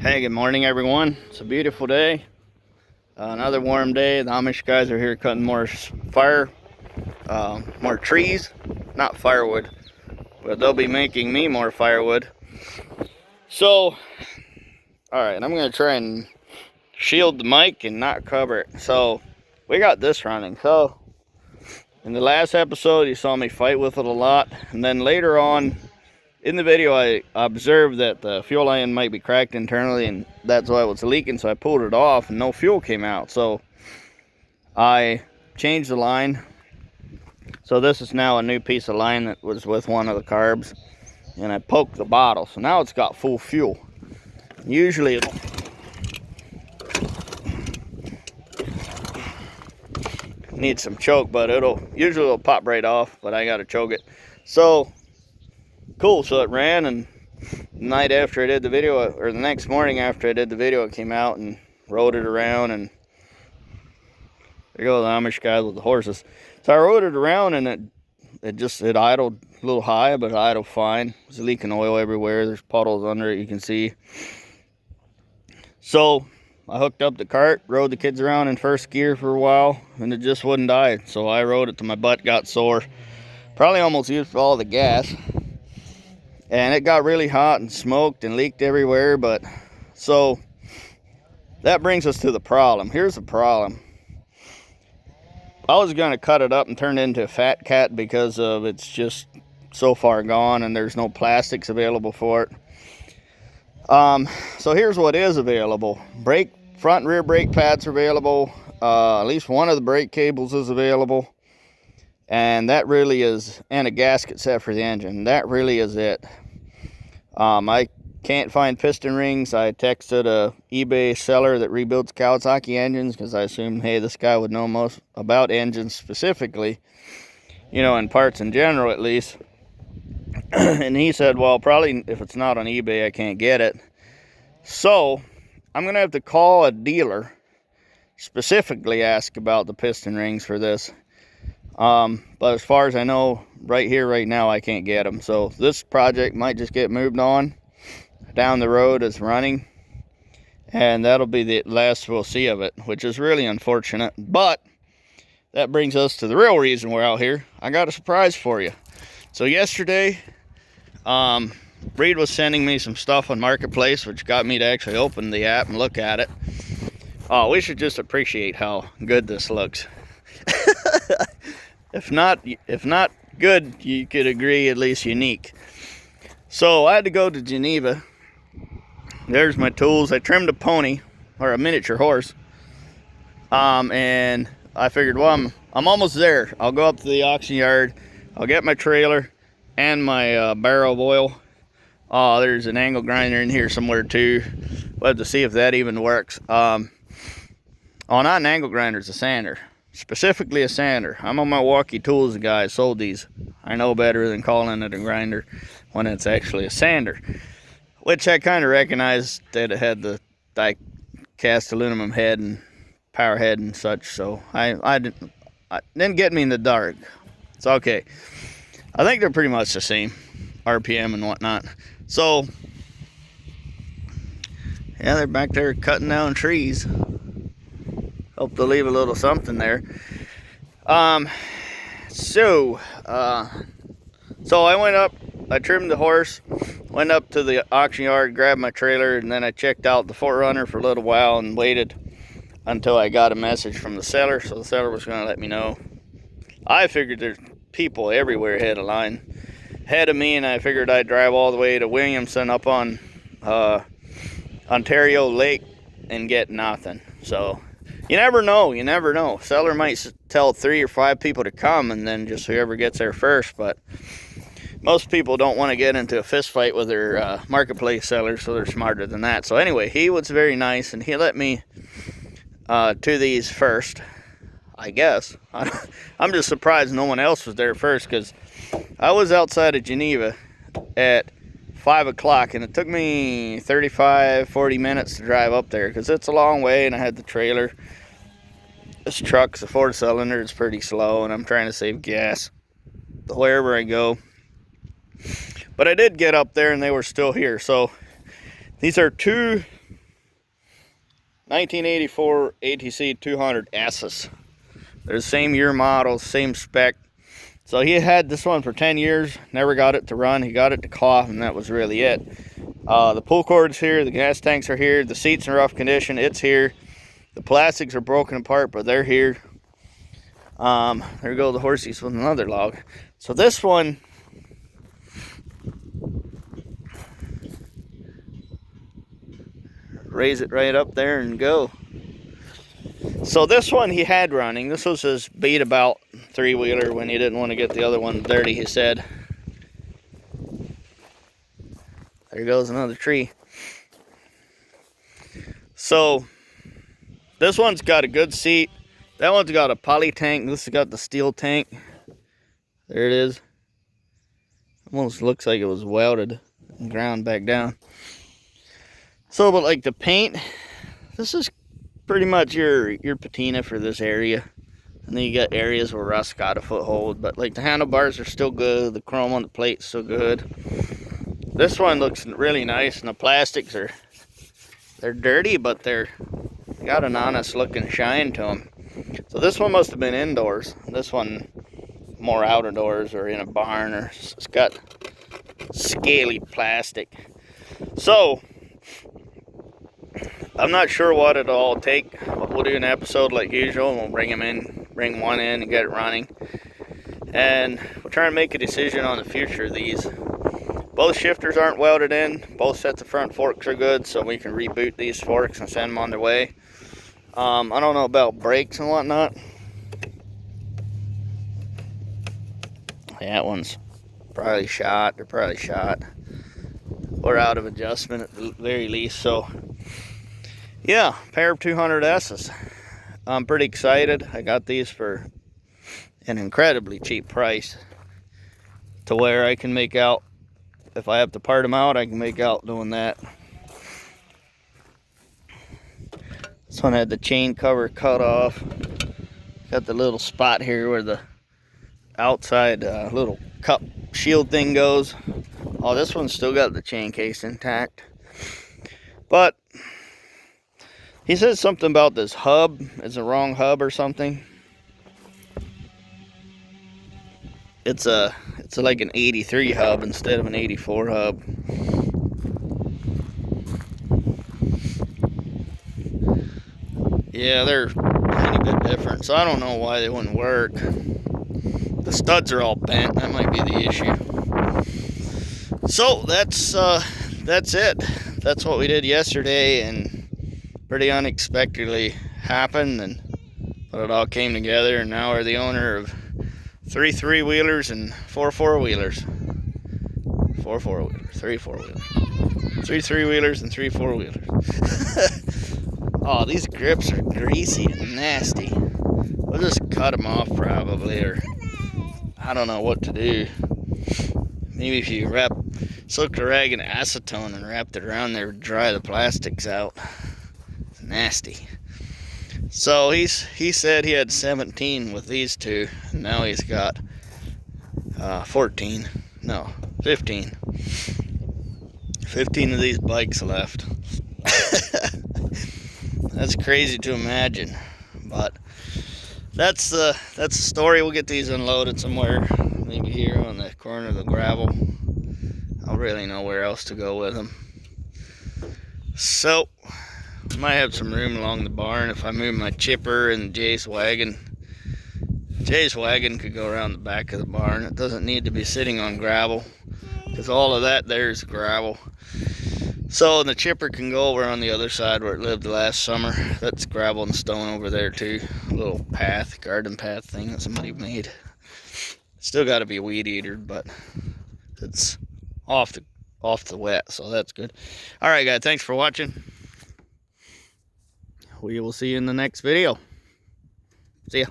Hey, good morning, everyone. It's a beautiful day. Another warm day. The Amish guys are here cutting more more trees. Not firewood, but they'll be making me more firewood. So, alright, I'm going to try and shield the mic and not cover it. So, we got this running. So, in the last episode, you saw me fight with it a lot. And then later on, in the video, I observed that the fuel line might be cracked internally, and that's why it was leaking, so I pulled it off, and no fuel came out. So I changed the line. So this is now a new piece of line that was with one of the carbs, and I poked the bottle. So now it's got full fuel. Usually it'll need some choke, but usually it'll pop right off, but I gotta choke it. So cool, so it ran, and the night after I did the video, or the next morning after I did the video, it came out and rode it around, and there go the Amish guys with the horses. So I rode it around, and it idled a little high, but it idled fine. It was leaking oil everywhere. There's puddles under it, you can see. So I hooked up the cart, rode the kids around in first gear for a while, and it just wouldn't die. So I rode it till my butt got sore. Probably almost used all the gas. And it got really hot and smoked and leaked everywhere. But so that brings us to the problem. Here's the problem. I was going to cut it up and turn it into a fat cat because of it's just so far gone and there's no plastics available for it. So here's what is available. Front and rear brake pads are available. At least one of the brake cables is available. And that really is, and a gasket set for the engine. That really is it. I can't find piston rings. I texted a eBay seller that rebuilds Kawasaki engines because I assumed, hey, this guy would know most about engines specifically, and parts in general at least. And he said, well, probably if it's not on eBay, I can't get it. So I'm going to have to call a dealer, specifically ask about the piston rings for this. But as far as I know, right here, right now, I can't get them. So this project might just get moved on down the road as running. And that'll be the last we'll see of it, which is really unfortunate. But that brings us to the real reason we're out here. I got a surprise for you. So yesterday, Reed was sending me some stuff on Marketplace, which got me to actually open the app and look at it. Oh, we should just appreciate how good this looks. If not good, you could agree at least unique. So I had to go to Geneva. There's my tools. I trimmed a pony, or a miniature horse. And I figured, well, I'm almost there. I'll go up to the auction yard. I'll get my trailer and my barrel of oil. Oh, there's an angle grinder in here somewhere too. We'll have to see if that even works. Oh, not an angle grinder, it's a sander. Specifically a sander. I'm a Milwaukee Tools guy. I sold these. I know better than calling it a grinder when it's actually a sander. Which I kind of recognized that it had the die-cast aluminum head and power head and such. So I didn't get me in the dark. It's okay. I think they're pretty much the same. RPM and whatnot. So, yeah, they're back there cutting down trees. Hope to leave a little something there. So I went up, I trimmed the horse, went up to the auction yard, grabbed my trailer, and then I checked out the 4Runner for a little while and waited until I got a message from the seller. So the seller was going to let me know. I figured there's people everywhere ahead of me, and I figured I'd drive all the way to Williamson up on Ontario Lake and get nothing. So you never know. Seller might tell 3 or 5 people to come, and then just whoever gets there first. But most people don't want to get into a fist fight with their Marketplace sellers, so they're smarter than that. So anyway, he was very nice, and he let me to these first, I guess. I'm just surprised no one else was there first, because I was outside of Geneva at 5 o'clock, and it took me 35-40 minutes to drive up there because it's a long way, and I had the trailer. This truck's a 4-cylinder. It's pretty slow, and I'm trying to save gas wherever I go. But I did get up there, and they were still here. So these are two 1984 ATC 200S's. They're the same year model, same spec. So he had this one for 10 years, never got it to run. He got it to cough, and that was really it. The pull cord's here, the gas tanks are here, the seat's in rough condition, it's here. The plastics are broken apart, but they're here. There go the horsies with another log. So this one, raise it right up there and go. So this one he had running. This was his beat about 3-wheeler when he didn't want to get the other one dirty, he said. There goes another tree. So this one's got a good seat. That one's got a poly tank. This has got the steel tank. There it is. Almost looks like it was welded and ground back down. So, but like the paint, this is pretty much your patina for this area. And then you got areas where rust got a foothold. But like the handlebars are still good. The chrome on the plate's still good. This one looks really nice, and the plastics they're dirty, but they got an honest looking shine to them. So this one must have been indoors. This one more outdoors or in a barn, or it's got scaly plastic. So I'm not sure what it'll all take, but we'll do an episode like usual, and we'll bring one in and get it running. And we'll try and make a decision on the future of these. Both shifters aren't welded in. Both sets of front forks are good, so we can reboot these forks and send them on their way. I don't know about brakes and whatnot. That one's probably shot. They're probably shot. Or out of adjustment at the very least. So, yeah, pair of 200S's. I'm pretty excited. I got these for an incredibly cheap price, to where I can make out, if I have to part them out, I can make out doing that. This one had the chain cover cut off. Got the little spot here where the outside little cup shield thing goes. Oh, this one's still got the chain case intact. But he says something about this hub is the wrong hub or something. It's like an 83 hub instead of an 84 hub. Yeah, they're a tiny bit different, so I don't know why they wouldn't work. The studs are all bent. That might be the issue. So that's it. That's what we did yesterday, and pretty unexpectedly happened, but it all came together, and now we're the owner of 3 3-wheelers and 4 4-wheelers. 4 4-wheelers, 3 4-wheelers. 3 3-wheelers and 3 4-wheelers. Oh, these grips are greasy and nasty. We'll just cut them off probably, or I don't know what to do. Maybe if you soak the rag in acetone and wrapped it around there, dry the plastics out. It's nasty. So he said he had 17 with these two, and now he's got 15 of these bikes left. That's crazy to imagine, but that's the story. We'll get these unloaded somewhere, maybe here on the corner of the gravel. I don't really know where else to go with them. So might have some room along the barn if I move my chipper and Jay's wagon. Jay's wagon could go around the back of the barn. It doesn't need to be sitting on gravel, because all of that there is gravel. So the chipper can go over on the other side where it lived last summer. That's gravel and stone over there too. A little path, garden path thing that somebody made. Still got to be weed eater, but it's off the wet, so that's good. All right, guys, thanks for watching. We will see you in the next video. See ya.